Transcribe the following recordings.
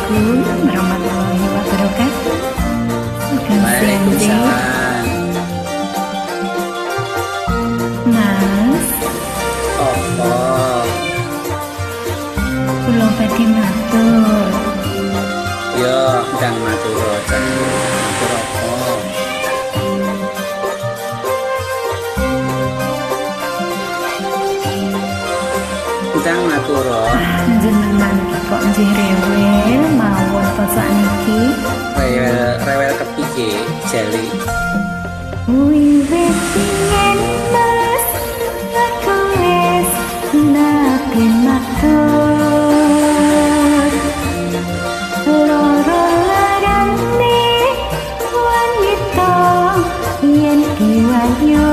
Assalamualaikum warahmatullahi wabarakatuh. Waalaikumsalam. Mas, Apa? kula badhe matur. Yo, ndang matur aja. Matur apa? Ndang matur. Jenengan kok nggih rewel mawon to sakniki. Rewel kepiye, Jali? Wiwit yen mas aku wis nabi matur. Loro larane wanita yen diwayu.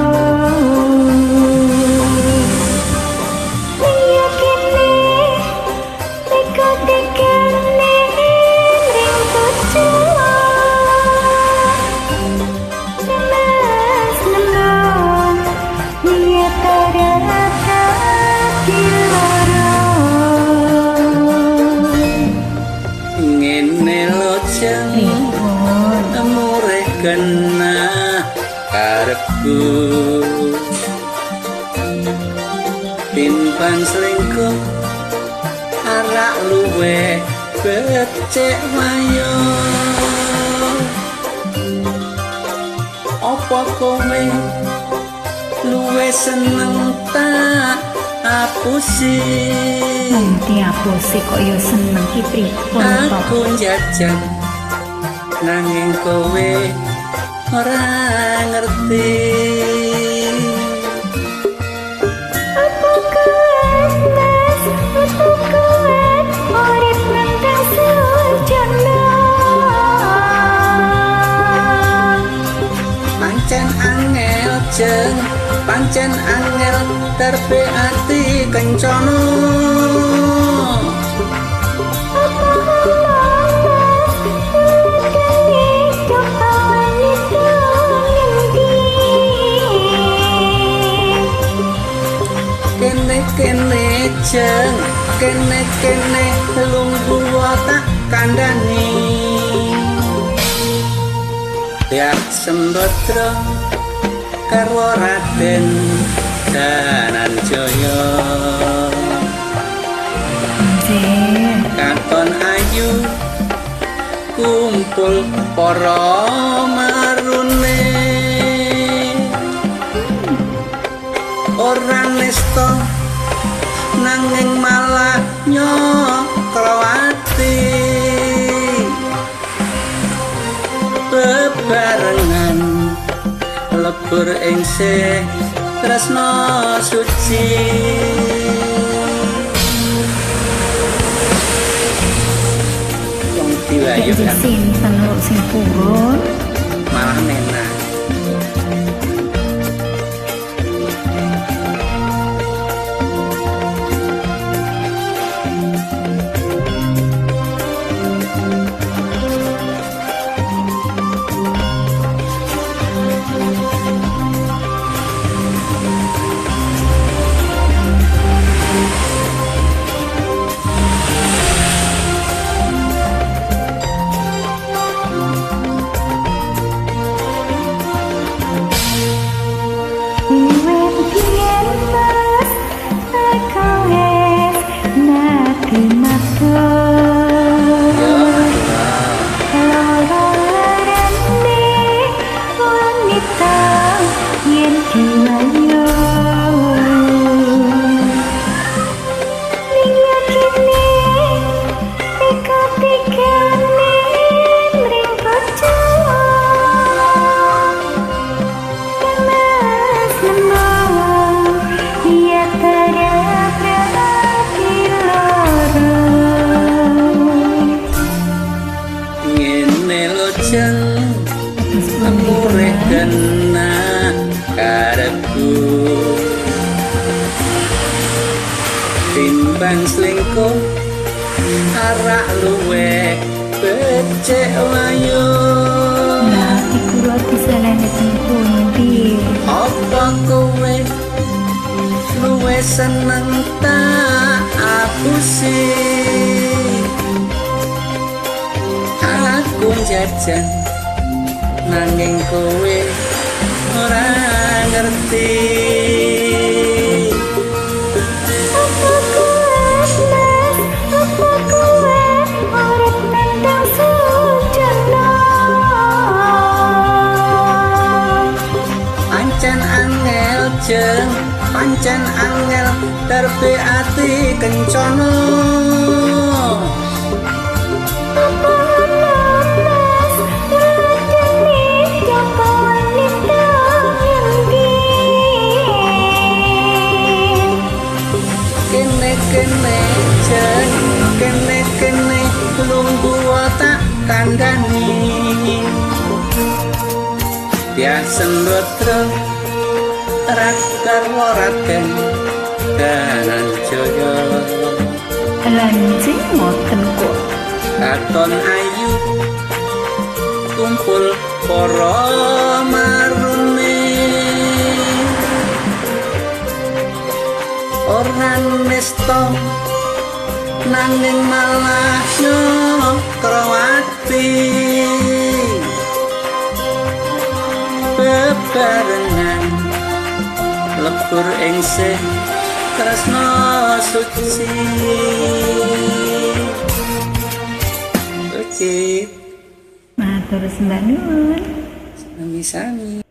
Kena karepku timbang selingkuh arak luwe becek wayo apa kowe luwe seneng tak apusi Diapusi kok yo seneng ki pripun to? aku njajak nanging kowe ora ngerti. Apa kuat mas, apa kuat urip nang sujono. Pancen angel jeng, pancen angel terpe ati kencana. Kene jeng, kene lungguh tak kandhani. Biar Sembadra karo Raden Dananjaya katon ayu kumpul para marune ora nesta nanging malah nyokrowati bebarengan lebur ing tresna suci wong diwayu kan Simpen lho sing purun malah nenak. Amore kena karepku timbang selingkuh arak luwe becek wayo. Nah, iku roti selene pundi. Apa kowe luwe seneng tak aku sih jajan nanging kowe ora ngerti. Pancen angel jeng, pancen angel terbe ati kencana. Kene jeng, kene lunggu tak kandhani. Biasen rodro rakar waraken daran jaya. Lanjing ngoten kok. Katon ayu kumpul para marune. Ora nesta nanging malah nyokrawati. Bebarengan lebur ing sih tresna suci. Matur sembah nuwun. Sami-sami.